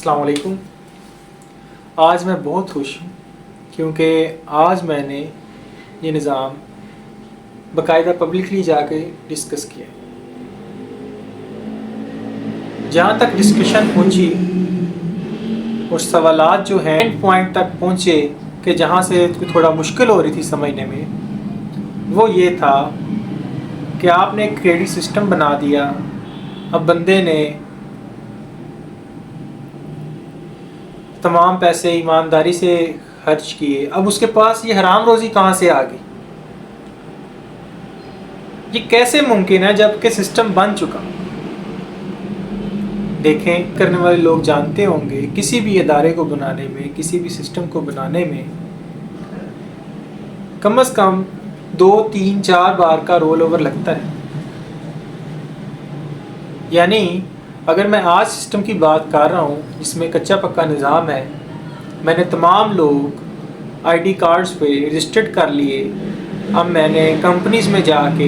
अस्सलाम वालेकुम। आज मैं बहुत खुश हूँ क्योंकि आज मैंने ये निज़ाम बाकायदा पब्लिकली जाके डिस्कस किया। जहाँ तक डिस्कशन पहुँची और सवालात जो हैं एंड पॉइंट तक पहुँचे कि जहाँ से थोड़ा मुश्किल हो रही थी समझने में, वो ये था कि आपने एक क्रेडिट सिस्टम बना दिया। अब बंदे ने तमाम पैसे ईमानदारी से खर्च किए, अब उसके पास ये हराम रोज़ी कहाँ से आ गई? ये कैसे मुमकिन है जबकि सिस्टम बन चुका? देखें, करने वाले लोग जानते होंगे किसी भी इदारे को बनाने में, किसी भी सिस्टम को बनाने में कम से कम 2, 3, 4 बार का रोल ओवर लगता है। यानी अगर मैं आज सिस्टम की बात कर रहा हूँ जिसमें कच्चा पक्का निज़ाम है, मैंने तमाम लोग आईडी कार्ड्स पे रजिस्टर्ड कर लिए। अब मैंने कंपनीज़ में जाके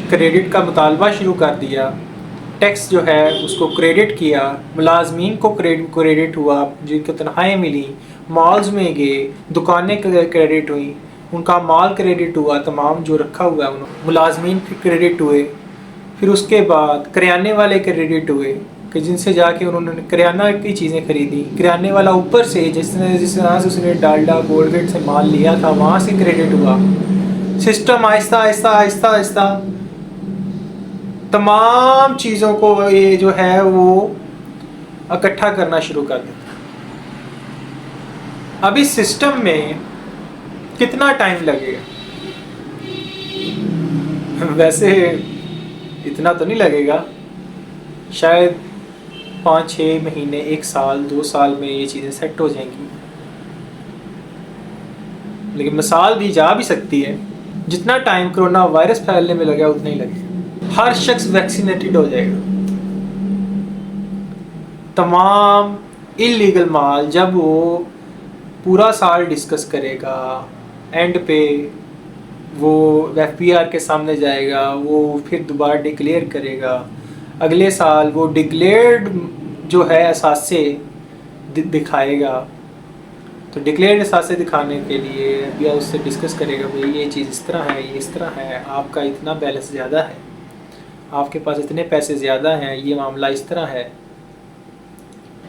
क्रेडिट का मुतालबा शुरू कर दिया, टैक्स जो है उसको क्रेडिट किया, मुलाजमीन को क्रेडिट हुआ, जिनको तनख्वाहें मिली, मॉल्स में गए, दुकानें क्रेडिट हुई, उनका माल क्रेडिट हुआ, तमाम जो रखा हुआ है मुलाजमीन क्रेडिट हुए। फिर उसके बाद करियाने वाले क्रेडिट हुए कि जिनसे जाके उन्होंने करियाना की चीज़ें खरीदी। करियाने वाला ऊपर से जिस तरह से उसने डालडा कोलगेट से माल लिया था वहाँ से क्रेडिट हुआ। सिस्टम आहिस्ता आहिस्ता आहिस्ता आहिस्ता तमाम चीज़ों को ये जो है वो इकट्ठा करना शुरू कर देता। अब इस सिस्टम में कितना टाइम लगेगा? वैसे इतना तो नहीं लगेगा, शायद 5-6 महीने, 1 साल, 2 साल में ये चीज़ें सेट हो जाएंगी। लेकिन मिसाल दी जा भी सकती है, जितना टाइम कोरोना वायरस फैलने में लगा उतना ही लगेगा। हर शख्स वैक्सीनेटेड हो जाएगा। तमाम इलीगल माल जब वो पूरा साल डिस्कस करेगा, एंड पे वो एफपीआर के सामने जाएगा, वो फिर दोबारा डिक्लेयर करेगा। अगले साल वो डिक्लेयर्ड जो है असासे दिखाएगा। तो डिक्लेयर्ड असासे दिखाने के लिए एफपीआर उससे डिस्कस करेगा, भाई ये चीज़ इस तरह है, ये इस तरह है, आपका इतना बैलेंस ज़्यादा है, आपके पास इतने पैसे ज़्यादा हैं, ये मामला इस तरह है।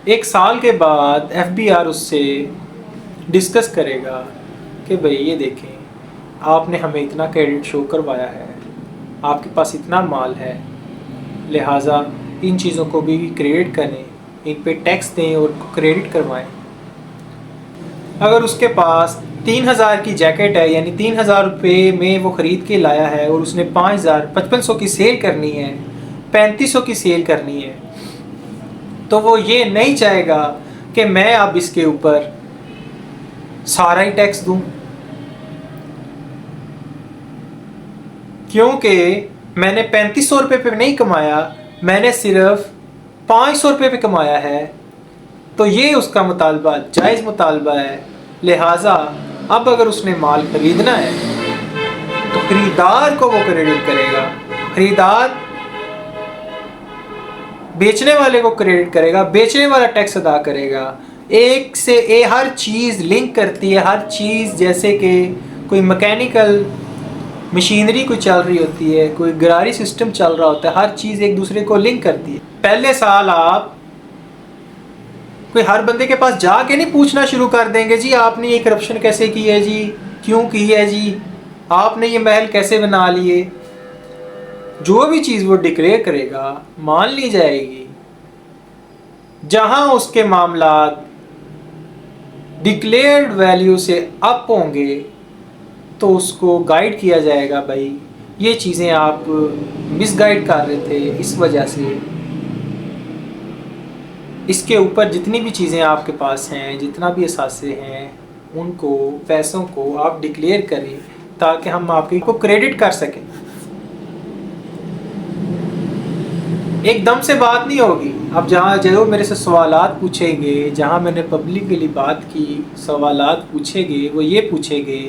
1 साल के बाद एफबीआर उससे डिस्कस करेगा कि भाई ये देखें, आपने हमें इतना क्रेडिट शो करवाया है, आपके पास इतना माल है, लिहाजा इन चीज़ों को भी क्रेडिट करें, इन पे टैक्स दें और क्रेडिट करवाएं। अगर उसके पास 3000 की जैकेट है, यानी 3000 रुपये में वो ख़रीद के लाया है और उसने 5500 की सेल करनी है, 3500 की सेल करनी है, तो वो ये नहीं चाहेगा कि मैं अब इसके ऊपर सारा ही टैक्स दूं, क्योंकि मैंने 3500 रुपये पे नहीं कमाया, मैंने सिर्फ 500 रुपये पे कमाया है। तो ये उसका मुतालबा जायज़ मुतालबा है। लिहाजा अब अगर उसने माल खरीदना है तो खरीदार को वो क्रेडिट करेगा, खरीदार बेचने वाले को क्रेडिट करेगा, बेचने वाला टैक्स अदा करेगा। एक से हर चीज़ लिंक करती है, हर चीज़ जैसे कि कोई मैकेनिकल मशीनरी कोई चल रही होती है, कोई गरारी सिस्टम चल रहा होता है, हर चीज़ एक दूसरे को लिंक करती है। पहले साल आप कोई हर बंदे के पास जाके नहीं पूछना शुरू कर देंगे, जी आपने ये करप्शन कैसे की है, जी क्यों की है, जी आपने ये महल कैसे बना लिए। जो भी चीज़ वो डिक्लेयर करेगा मान ली जाएगी। जहां उसके मामला डिक्लेयर्ड वैल्यू से अप होंगे तो उसको गाइड किया जाएगा, भाई ये चीज़ें आप मिसगाइड कर रहे थे, इस वजह से इसके ऊपर जितनी भी चीज़ें आपके पास हैं, जितना भी असासे हैं, उनको पैसों को आप डिक्लेयर करें ताकि हम आपके को क्रेडिट कर सकें। एकदम से बात नहीं होगी। अब जहाँ जो मेरे से सवालात पूछेंगे, जहाँ मैंने पब्लिकली बात की, सवालात पूछेंगे, वो ये पूछेंगे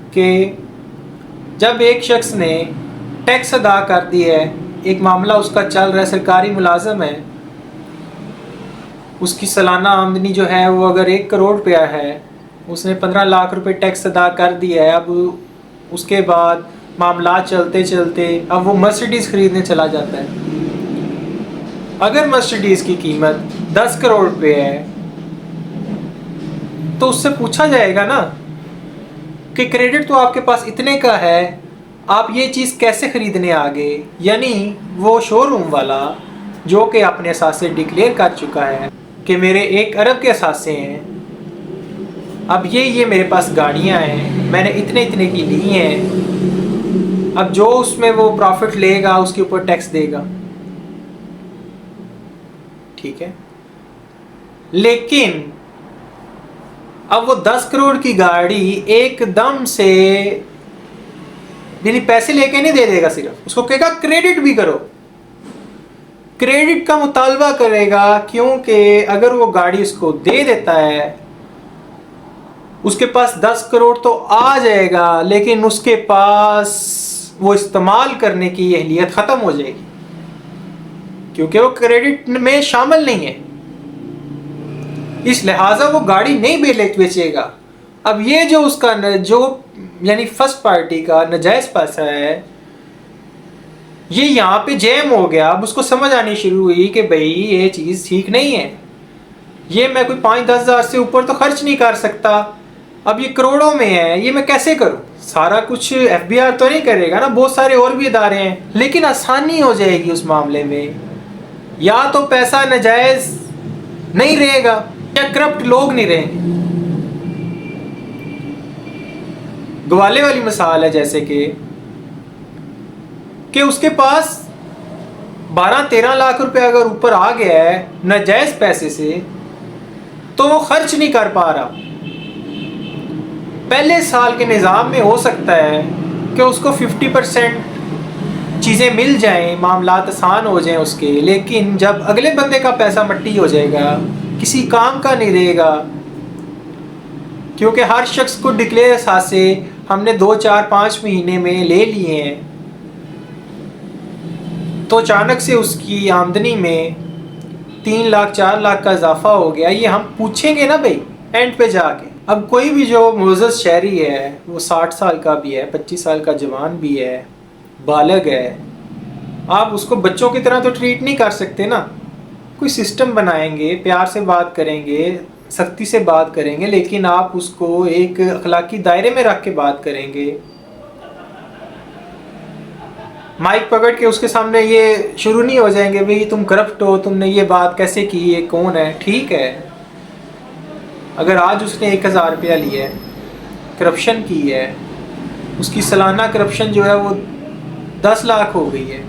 कि जब एक शख्स ने टैक्स अदा कर दी है, एक मामला उसका चल रहा है, सरकारी मुलाजम है, उसकी सालाना आमदनी जो है वो अगर 1 करोड़ रुपया है, उसने 15 लाख रुपए टैक्स अदा कर दिया है। अब उसके बाद मामला चलते चलते अब वो मर्सिडीज़ खरीदने चला जाता है। अगर मर्सिडीज़ की कीमत 10 करोड़ रुपए है तो उससे पूछा जाएगा ना कि क्रेडिट तो आपके पास इतने का है, आप ये चीज़ कैसे खरीदने आ गए। यानी वो शोरूम वाला जो कि अपने असासे डिक्लेयर कर चुका है कि मेरे 1 अरब के असासे हैं, अब ये मेरे पास गाड़ियाँ हैं, मैंने इतने इतने की ली हैं, अब जो उसमें वो प्रॉफिट लेगा उसके ऊपर टैक्स देगा। ठीक है, लेकिन अब वो 10 करोड़ की गाड़ी एकदम से यानी पैसे लेके नहीं दे देगा, सिर्फ उसको कहेगा क्रेडिट भी करो, क्रेडिट का मुतालबा करेगा। क्योंकि अगर वो गाड़ी उसको दे देता है, उसके पास 10 करोड़ तो आ जाएगा, लेकिन उसके पास वो इस्तेमाल करने की अहलियत ख़त्म हो जाएगी, क्योंकि वो क्रेडिट में शामिल नहीं है। इस लिहाजा वो गाड़ी नहीं बेचेगा। अब ये जो उसका जो यानी फर्स्ट पार्टी का नाजायज़ पैसा है, ये यहाँ पे जैम हो गया। अब उसको समझ आनी शुरू हुई कि भाई ये चीज़ ठीक नहीं है, ये मैं कोई 5-10 हज़ार से ऊपर तो खर्च नहीं कर सकता, अब ये करोड़ों में है, ये मैं कैसे करूँ। सारा कुछ FBR तो नहीं करेगा ना, बहुत सारे और भी इदारे हैं, लेकिन आसानी हो जाएगी उस मामले में। या तो पैसा नाजायज़ नहीं रहेगा या करप्ट लोग नहीं रहेंगे। ग्वाले वाली मिसाल है, जैसे कि उसके पास 12-13 लाख रुपए अगर ऊपर आ गया है नाजायज़ पैसे से, तो वो खर्च नहीं कर पा रहा। पहले साल के निज़ाम में हो सकता है कि उसको 50% चीज़ें मिल जाएं, मामलात आसान हो जाएं उसके, लेकिन जब अगले बंदे का पैसा मट्टी हो जाएगा, किसी काम का नहीं रहेगा, क्योंकि हर शख्स को डिक्लेयर असासे हमने 2-4-5 महीने में ले लिए हैं, तो अचानक से उसकी आमदनी में 3 लाख 4 लाख का इजाफा हो गया। ये हम पूछेंगे ना भाई एंड पे जाके। अब कोई भी जो मुअज़्ज़ज़ शहरी है, वो 60 साल का भी है, 25 साल का जवान भी है, बालग है, आप उसको बच्चों की तरह तो ट्रीट नहीं कर सकते ना। कोई सिस्टम बनाएंगे, प्यार से बात करेंगे, सख्ती से बात करेंगे, लेकिन आप उसको एक अखलाकी दायरे में रख के बात करेंगे। माइक पकड़ के उसके सामने ये शुरू नहीं हो जाएंगे, भाई तुम करप्ट हो, तुमने ये बात कैसे की, ये कौन है। ठीक है, अगर आज उसने 1,000 रुपया लिया है, करप्शन की है, उसकी सालाना करप्शन जो है वो 10 लाख हो गई है,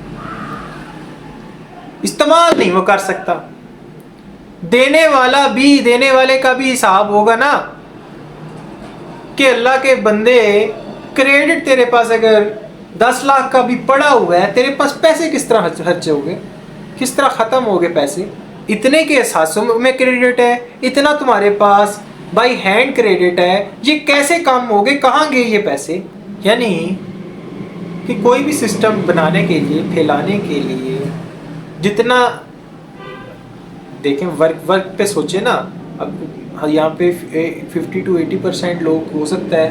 इस्तेमाल नहीं वो कर सकता। देने वाले का भी हिसाब होगा ना कि अल्लाह के बंदे, क्रेडिट तेरे पास अगर 10 लाख का भी पड़ा हुआ है, तेरे पास पैसे किस तरह खर्च हो गए, किस तरह ख़त्म हो गए पैसे। इतने के एहसासों में क्रेडिट है, इतना तुम्हारे पास बाई हैंड क्रेडिट है, ये कैसे काम हो गए, कहाँ गए ये पैसे। यानी कि कोई भी सिस्टम बनाने के लिए, फैलाने के लिए, जितना देखें वर्क पे सोचे ना। अब यहाँ पे 50-80% लोग हो सकता है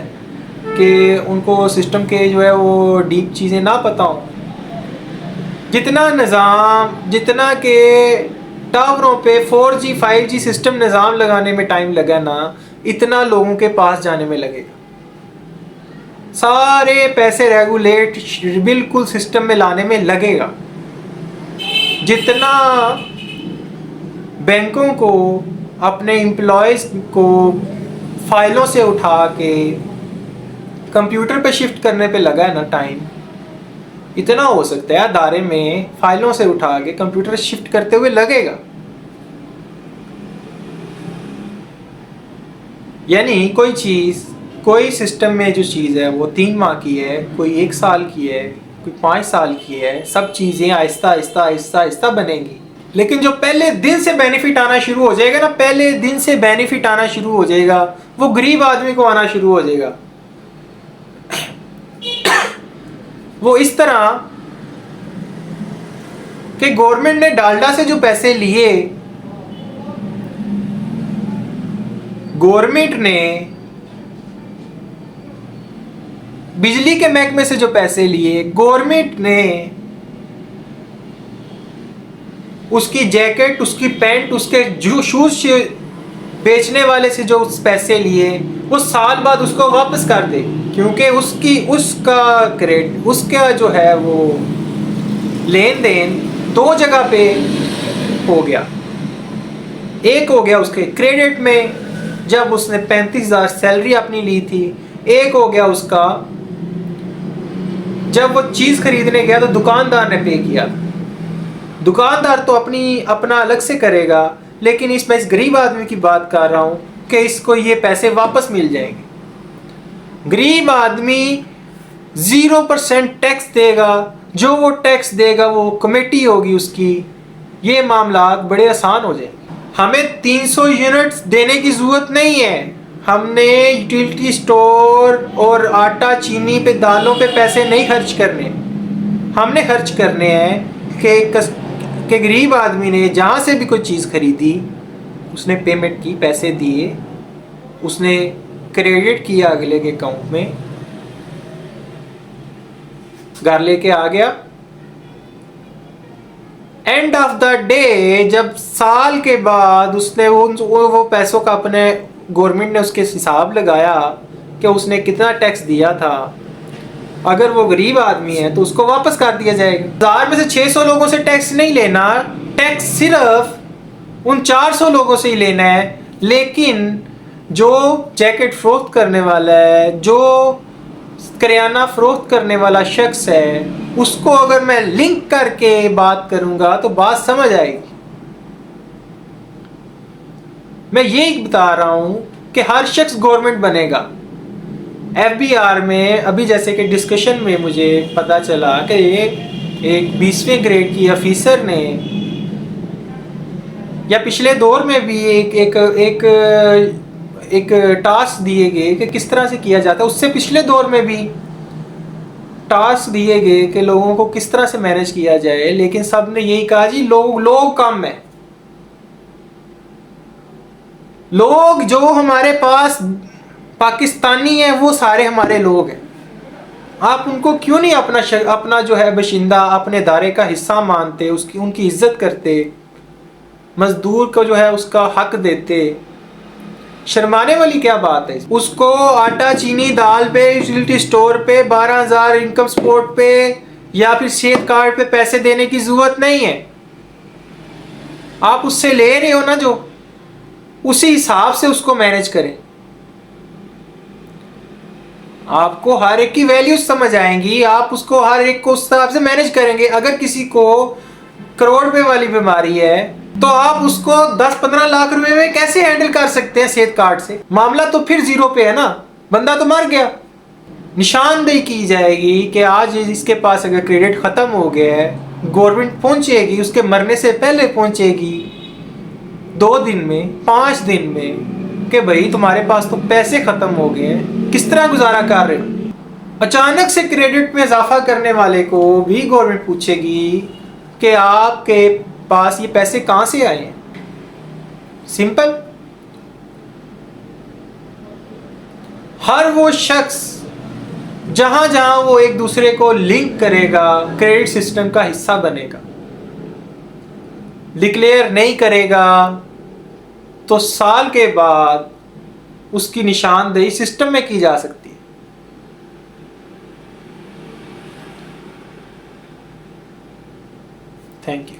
कि उनको सिस्टम के जो है वो डीप चीज़ें ना पता हो। जितना निज़ाम, जितना के टावरों पे 4G 5G सिस्टम निज़ाम लगाने में टाइम लगा ना, इतना लोगों के पास जाने में लगेगा। सारे पैसे रेगुलेट बिल्कुल सिस्टम में लाने में लगेगा। जितना बैंकों को अपने एम्प्लॉयज़ को फाइलों से उठा के कंप्यूटर पे शिफ्ट करने पे लगा है ना टाइम, इतना हो सकता है अदारे में फाइलों से उठा के कंप्यूटर शिफ्ट करते हुए लगेगा। यानी कोई चीज़, कोई सिस्टम में जो चीज़ है वो 3 माह की है, कोई 1 साल की है, कोई 5 साल की है, सब चीज़ें आहिस्ता आहिस्ता आहिस्ता आहिस्ता बनेंगी। लेकिन जो पहले दिन से बेनिफिट आना शुरू हो जाएगा ना, पहले दिन से बेनिफिट आना शुरू हो जाएगा, वो गरीब आदमी को आना शुरू हो जाएगा। वो इस तरह कि गवर्नमेंट ने डालडा से जो पैसे लिए गवर्नमेंट ने बिजली के महकमे से जो पैसे लिए, गवर्नमेंट ने उसकी जैकेट, उसकी पैंट, उसके जो शूज बेचने वाले से जो पैसे लिए, वो साल बाद उसको वापस कर दे, क्योंकि उसका जो है वो लेन देन दो जगह पे हो गया। एक हो गया उसके क्रेडिट में जब उसने 35,000 सैलरी अपनी ली थी, एक हो गया उसका जब वो चीज खरीदने गया तो दुकानदार ने पे किया। दुकानदार तो अपना अलग से करेगा, लेकिन इसमें इस गरीब आदमी की बात कर रहा हूं कि इसको ये पैसे वापस मिल जाएंगे। गरीब आदमी 0% टैक्स देगा, जो वो टैक्स देगा वो कमेटी होगी उसकी। ये मामला बड़े आसान हो जाएंगे। हमें 300 यूनिट्स देने की जरूरत नहीं है। हमने यूटिलिटी स्टोर और आटा चीनी पे, दालों पे पैसे नहीं खर्च करने। हमने खर्च करने हैं कि गरीब आदमी ने जहाँ से भी कोई चीज़ खरीदी, उसने पेमेंट की, पैसे दिए, उसने क्रेडिट किया अगले के अकाउंट में, घर लेके आ गया। एंड ऑफ द डे जब साल के बाद उसने वो पैसों का अपने गवर्नमेंट ने उसके हिसाब लगाया कि उसने कितना टैक्स दिया था, अगर वो गरीब आदमी है तो उसको वापस कर दिया जाएगा। 1000 में से 600 लोगों से टैक्स नहीं लेना, टैक्स सिर्फ उन 400 लोगों से ही लेना है। लेकिन जो जैकेट फरोख्त करने वाला है, जो करियाना फरोख्त करने वाला शख्स है, उसको अगर मैं लिंक करके बात करूंगा तो बात समझ आएगी। मैं ये बता रहा हूं कि हर शख्स गवर्नमेंट बनेगा। FBR में अभी जैसे कि डिस्कशन में मुझे पता चला कि एक 20वें ग्रेड की ऑफिसर ने, या पिछले दौर में भी एक टास्क दिए गए कि किस तरह से किया जाता है, उससे पिछले दौर में भी टास्क दिए गए कि लोगों को किस तरह से मैनेज किया जाए, लेकिन सब ने यही कहा जी लोग कम है। लोग जो हमारे पास पाकिस्तानी है वो सारे हमारे लोग हैं। आप उनको क्यों नहीं अपना जो है बशिंदा, अपने दायरे का हिस्सा मानते, उनकी इज्जत करते, मजदूर को जो है उसका हक देते। शर्माने वाली क्या बात है? उसको आटा चीनी दाल पे, यूटिलिटी स्टोर पे, 12,000 इनकम सपोर्ट पे या फिर सेहत कार्ड पे पैसे देने की जरूरत नहीं है। आप उससे ले रहे हो ना, जो उसी हिसाब से उसको मैनेज करें। आपको हर एक की वैल्यू समझ आएंगी, आप उसको हर एक को उस हिसाब से मैनेज करेंगे। अगर किसी को करोड़ रुपए वाली बीमारी है तो आप उसको 10-15 लाख रुपए में कैसे हैंडल कर सकते हैं सेहत कार्ड से? मामला तो फिर जीरो पे है ना, बंदा तो मर गया। निशानदेही की जाएगी कि आज इसके पास अगर क्रेडिट खत्म हो गया है, गवर्नमेंट पहुंचेगी, उसके मरने से पहले पहुंचेगी 2 दिन में, 5 दिन में, कि भाई तुम्हारे पास तो पैसे खत्म हो गए हैं, किस तरह गुजारा कर रहे हो। अचानक से क्रेडिट में इजाफा करने वाले को भी गवर्नमेंट पूछेगी कि आपके पास ये पैसे कहां से आए हैं। सिंपल। हर वो शख्स जहां जहां वो एक दूसरे को लिंक करेगा, क्रेडिट सिस्टम का हिस्सा बनेगा। डिक्लेयर नहीं करेगा तो साल के बाद उसकी निशानदेही सिस्टम में की जा सकती है। Thank you.